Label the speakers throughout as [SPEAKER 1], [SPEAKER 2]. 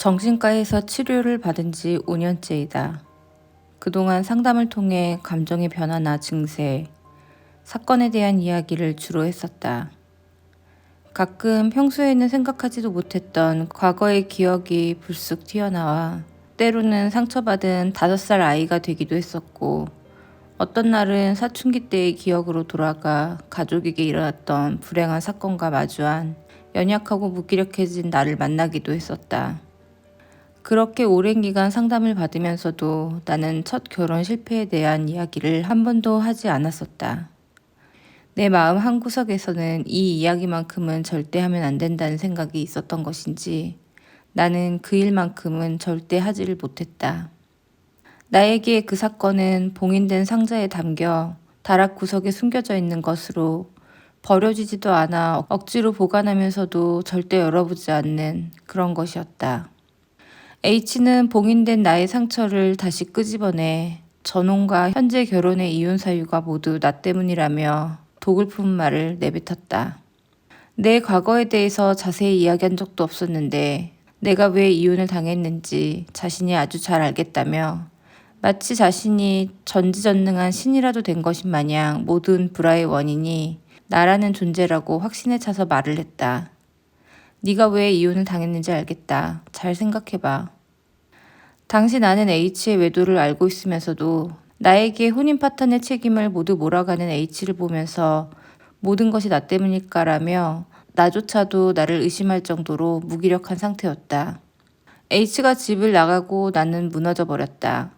[SPEAKER 1] 정신과에서 치료를 받은 지 5년째이다. 그동안 상담을 통해 감정의 변화나 증세, 사건에 대한 이야기를 주로 했었다. 가끔 평소에는 생각하지도 못했던 과거의 기억이 불쑥 튀어나와 때로는 상처받은 5살 아이가 되기도 했었고, 어떤 날은 사춘기 때의 기억으로 돌아가 가족에게 일어났던 불행한 사건과 마주한 연약하고 무기력해진 나를 만나기도 했었다. 그렇게 오랜 기간 상담을 받으면서도 나는 첫 결혼 실패에 대한 이야기를 한 번도 하지 않았었다. 내 마음 한구석에서는 이 이야기만큼은 절대 하면 안 된다는 생각이 있었던 것인지 나는 그 일만큼은 절대 하지를 못했다. 나에게 그 사건은 봉인된 상자에 담겨 다락 구석에 숨겨져 있는 것으로 버려지지도 않아 억지로 보관하면서도 절대 열어보지 않는 그런 것이었다. H는 봉인된 나의 상처를 다시 끄집어내 전혼과 현재 결혼의 이혼 사유가 모두 나 때문이라며 독을 품은 말을 내뱉었다. 내 과거에 대해서 자세히 이야기한 적도 없었는데 내가 왜 이혼을 당했는지 자신이 아주 잘 알겠다며 마치 자신이 전지전능한 신이라도 된 것인 마냥 모든 불화의 원인이 나라는 존재라고 확신에 차서 말을 했다. 네가 왜 이혼을 당했는지 알겠다. 잘 생각해봐. 당시 나는 H의 외도를 알고 있으면서도 나에게 혼인 파탄의 책임을 모두 몰아가는 H를 보면서 모든 것이 나 때문일까라며 나조차도 나를 의심할 정도로 무기력한 상태였다. H가 집을 나가고 나는 무너져 버렸다.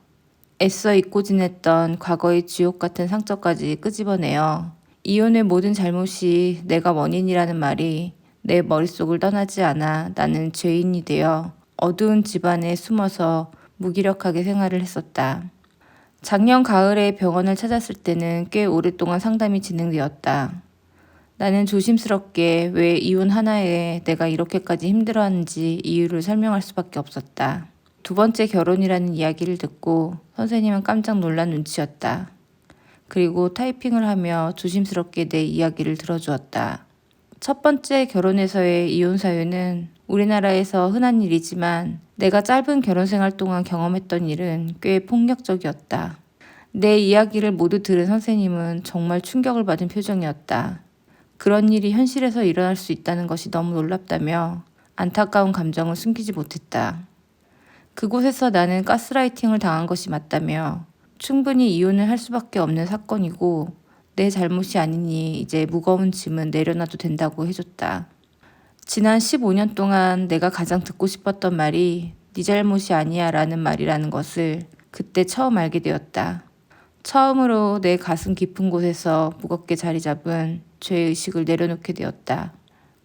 [SPEAKER 1] 애써 잊고 지냈던 과거의 지옥 같은 상처까지 끄집어내어 이혼의 모든 잘못이 내가 원인이라는 말이 내 머릿속을 떠나지 않아 나는 죄인이 되어 어두운 집안에 숨어서 무기력하게 생활을 했었다. 작년 가을에 병원을 찾았을 때는 꽤 오랫동안 상담이 진행되었다. 나는 조심스럽게 왜 이혼 하나에 내가 이렇게까지 힘들어하는지 이유를 설명할 수밖에 없었다. 두 번째 결혼이라는 이야기를 듣고 선생님은 깜짝 놀란 눈치였다. 그리고 타이핑을 하며 조심스럽게 내 이야기를 들어주었다. 첫 번째 결혼에서의 이혼 사유는 우리나라에서 흔한 일이지만 내가 짧은 결혼 생활 동안 경험했던 일은 꽤 폭력적이었다. 내 이야기를 모두 들은 선생님은 정말 충격을 받은 표정이었다. 그런 일이 현실에서 일어날 수 있다는 것이 너무 놀랍다며 안타까운 감정을 숨기지 못했다. 그곳에서 나는 가스라이팅을 당한 것이 맞다며 충분히 이혼을 할 수밖에 없는 사건이고 내 잘못이 아니니 이제 무거운 짐은 내려놔도 된다고 해줬다. 지난 15년 동안 내가 가장 듣고 싶었던 말이 네 잘못이 아니야 라는 말이라는 것을 그때 처음 알게 되었다. 처음으로 내 가슴 깊은 곳에서 무겁게 자리 잡은 죄의식을 내려놓게 되었다.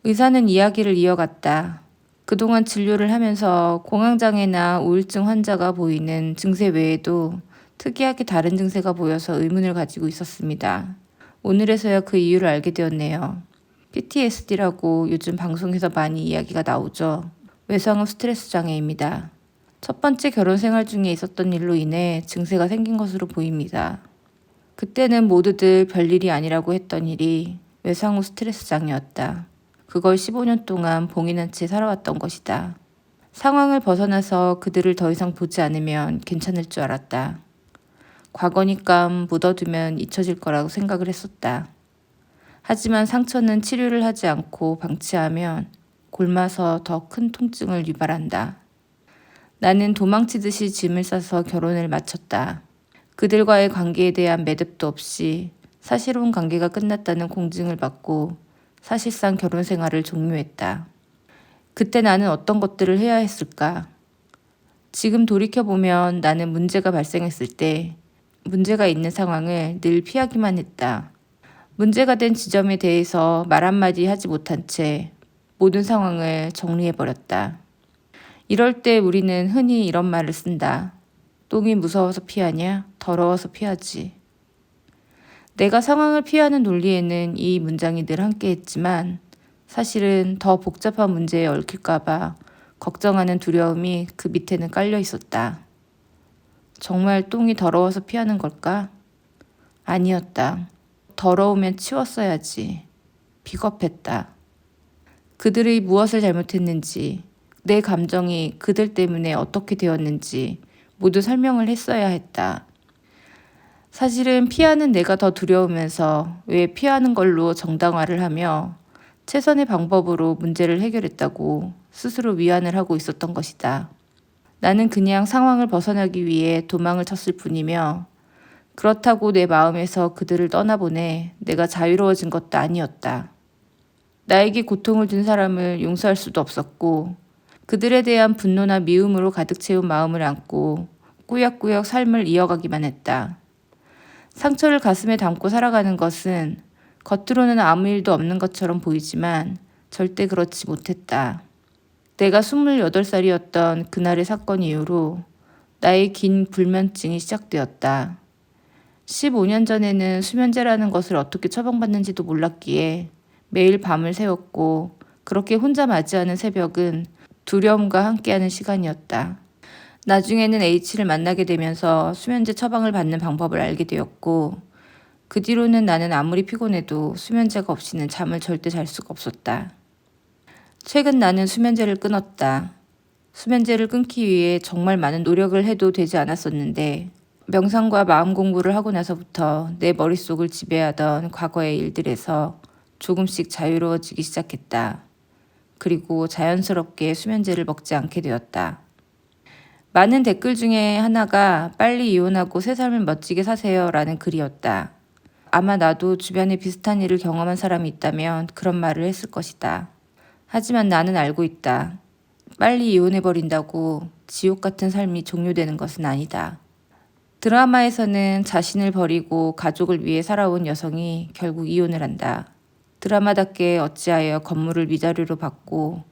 [SPEAKER 1] 의사는 이야기를 이어갔다. 그동안 진료를 하면서 공황장애나 우울증 환자가 보이는 증세 외에도 특이하게 다른 증세가 보여서 의문을 가지고 있었습니다. 오늘에서야 그 이유를 알게 되었네요. PTSD라고 요즘 방송에서 많이 이야기가 나오죠. 외상후 스트레스 장애입니다. 첫 번째 결혼 생활 중에 있었던 일로 인해 증세가 생긴 것으로 보입니다. 그때는 모두들 별일이 아니라고 했던 일이 외상후 스트레스 장애였다. 그걸 15년 동안 봉인한 채 살아왔던 것이다. 상황을 벗어나서 그들을 더 이상 보지 않으면 괜찮을 줄 알았다. 과거니까 묻어두면 잊혀질 거라고 생각을 했었다. 하지만 상처는 치료를 하지 않고 방치하면 골마서 더 큰 통증을 유발한다. 나는 도망치듯이 짐을 싸서 결혼을 마쳤다. 그들과의 관계에 대한 매듭도 없이 사실혼 관계가 끝났다는 공증을 받고 사실상 결혼 생활을 종료했다. 그때 나는 어떤 것들을 해야 했을까? 지금 돌이켜보면 나는 문제가 발생했을 때 문제가 있는 상황을 늘 피하기만 했다. 문제가 된 지점에 대해서 말 한마디 하지 못한 채 모든 상황을 정리해버렸다. 이럴 때 우리는 흔히 이런 말을 쓴다. 똥이 무서워서 피하냐? 더러워서 피하지. 내가 상황을 피하는 논리에는 이 문장이 늘 함께했지만 사실은 더 복잡한 문제에 얽힐까봐 걱정하는 두려움이 그 밑에는 깔려 있었다. 정말 똥이 더러워서 피하는 걸까? 아니었다. 더러우면 치웠어야지. 비겁했다. 그들이 무엇을 잘못했는지, 내 감정이 그들 때문에 어떻게 되었는지 모두 설명을 했어야 했다. 사실은 피하는 내가 더 두려우면서 왜 피하는 걸로 정당화를 하며 최선의 방법으로 문제를 해결했다고 스스로 위안을 하고 있었던 것이다. 나는 그냥 상황을 벗어나기 위해 도망을 쳤을 뿐이며 그렇다고 내 마음에서 그들을 떠나보내 내가 자유로워진 것도 아니었다. 나에게 고통을 준 사람을 용서할 수도 없었고 그들에 대한 분노나 미움으로 가득 채운 마음을 안고 꾸역꾸역 삶을 이어가기만 했다. 상처를 가슴에 담고 살아가는 것은 겉으로는 아무 일도 없는 것처럼 보이지만 절대 그렇지 못했다. 내가 28살이었던 그날의 사건 이후로 나의 긴 불면증이 시작되었다. 15년 전에는 수면제라는 것을 어떻게 처방받는지도 몰랐기에 매일 밤을 새웠고 그렇게 혼자 맞이하는 새벽은 두려움과 함께하는 시간이었다. 나중에는 H를 만나게 되면서 수면제 처방을 받는 방법을 알게 되었고 그 뒤로는 나는 아무리 피곤해도 수면제가 없이는 잠을 절대 잘 수가 없었다. 최근 나는 수면제를 끊었다. 수면제를 끊기 위해 정말 많은 노력을 해도 되지 않았었는데 명상과 마음 공부를 하고 나서부터 내 머릿속을 지배하던 과거의 일들에서 조금씩 자유로워지기 시작했다. 그리고 자연스럽게 수면제를 먹지 않게 되었다. 많은 댓글 중에 하나가 빨리 이혼하고 새 삶을 멋지게 사세요 라는 글이었다. 아마 나도 주변에 비슷한 일을 경험한 사람이 있다면 그런 말을 했을 것이다. 하지만 나는 알고 있다. 빨리 이혼해버린다고 지옥 같은 삶이 종료되는 것은 아니다. 드라마에서는 자신을 버리고 가족을 위해 살아온 여성이 결국 이혼을 한다. 드라마답게 어찌하여 건물을 위자료로 받고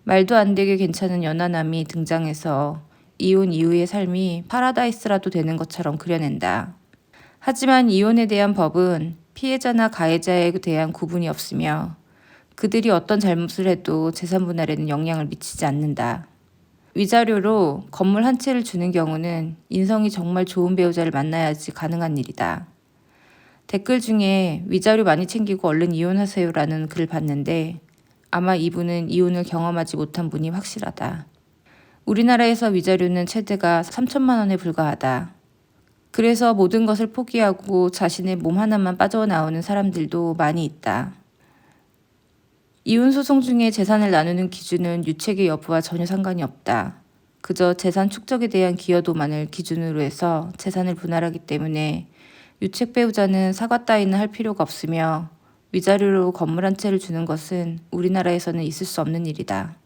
[SPEAKER 1] 말도 안 되게 괜찮은 연하남이 등장해서 이혼 이후의 삶이 파라다이스라도 되는 것처럼 그려낸다. 하지만 이혼에 대한 법은 피해자나 가해자에 대한 구분이 없으며 그들이 어떤 잘못을 해도 재산 분할에는 영향을 미치지 않는다. 위자료로 건물 한 채를 주는 경우는 인성이 정말 좋은 배우자를 만나야지 가능한 일이다. 댓글 중에 위자료 많이 챙기고 얼른 이혼하세요라는 글을 봤는데 아마 이분은 이혼을 경험하지 못한 분이 확실하다. 우리나라에서 위자료는 최대가 3천만 원에 불과하다. 그래서 모든 것을 포기하고 자신의 몸 하나만 빠져나오는 사람들도 많이 있다. 이혼 소송 중에 재산을 나누는 기준은 유책의 여부와 전혀 상관이 없다. 그저 재산 축적에 대한 기여도만을 기준으로 해서 재산을 분할하기 때문에 유책 배우자는 사과 따위는 할 필요가 없으며 위자료로 건물 한 채를 주는 것은 우리나라에서는 있을 수 없는 일이다.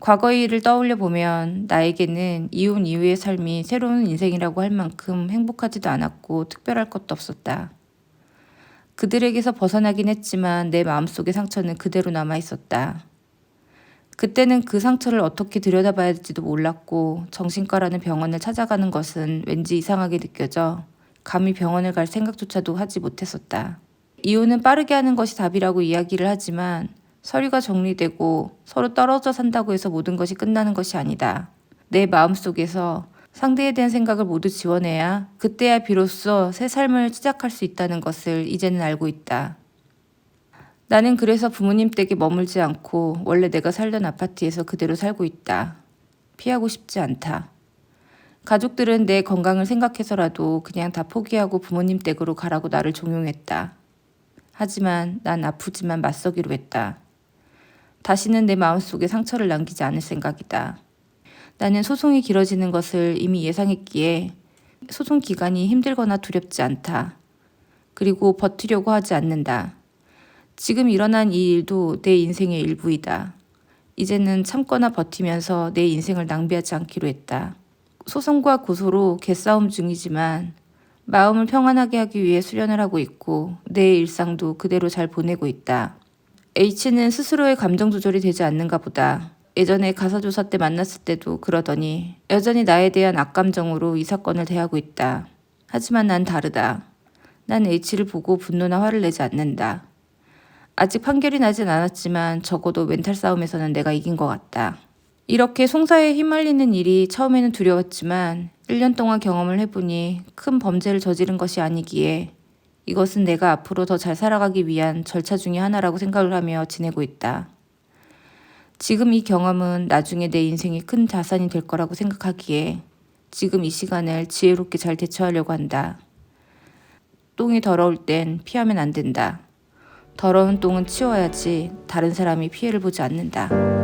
[SPEAKER 1] 과거의 일을 떠올려 보면 나에게는 이혼 이후의 삶이 새로운 인생이라고 할 만큼 행복하지도 않았고 특별할 것도 없었다. 그들에게서 벗어나긴 했지만 내 마음속의 상처는 그대로 남아 있었다. 그때는 그 상처를 어떻게 들여다봐야 할지도 몰랐고 정신과라는 병원을 찾아가는 것은 왠지 이상하게 느껴져 감히 병원을 갈 생각조차도 하지 못했었다. 이혼은 빠르게 하는 것이 답이라고 이야기를 하지만 서류가 정리되고 서로 떨어져 산다고 해서 모든 것이 끝나는 것이 아니다. 내 마음속에서 상대에 대한 생각을 모두 지워내야 그때야 비로소 새 삶을 시작할 수 있다는 것을 이제는 알고 있다. 나는 그래서 부모님 댁에 머물지 않고 원래 내가 살던 아파트에서 그대로 살고 있다. 피하고 싶지 않다. 가족들은 내 건강을 생각해서라도 그냥 다 포기하고 부모님 댁으로 가라고 나를 종용했다. 하지만 난 아프지만 맞서기로 했다. 다시는 내 마음속에 상처를 남기지 않을 생각이다. 나는 소송이 길어지는 것을 이미 예상했기에 소송 기간이 힘들거나 두렵지 않다. 그리고 버티려고 하지 않는다. 지금 일어난 이 일도 내 인생의 일부이다. 이제는 참거나 버티면서 내 인생을 낭비하지 않기로 했다. 소송과 고소로 개싸움 중이지만 마음을 평안하게 하기 위해 수련을 하고 있고 내 일상도 그대로 잘 보내고 있다. H는 스스로의 감정 조절이 되지 않는가 보다. 예전에 가사조사 때 만났을 때도 그러더니 여전히 나에 대한 악감정으로 이 사건을 대하고 있다. 하지만 난 다르다. 난 H를 보고 분노나 화를 내지 않는다. 아직 판결이 나진 않았지만 적어도 멘탈 싸움에서는 내가 이긴 것 같다. 이렇게 송사에 휘말리는 일이 처음에는 두려웠지만 1년 동안 경험을 해보니 큰 범죄를 저지른 것이 아니기에 이것은 내가 앞으로 더 잘 살아가기 위한 절차 중의 하나라고 생각을 하며 지내고 있다. 지금 이 경험은 나중에 내 인생의 큰 자산이 될 거라고 생각하기에 지금 이 시간을 지혜롭게 잘 대처하려고 한다. 똥이 더러울 땐 피하면 안 된다. 더러운 똥은 치워야지 다른 사람이 피해를 보지 않는다.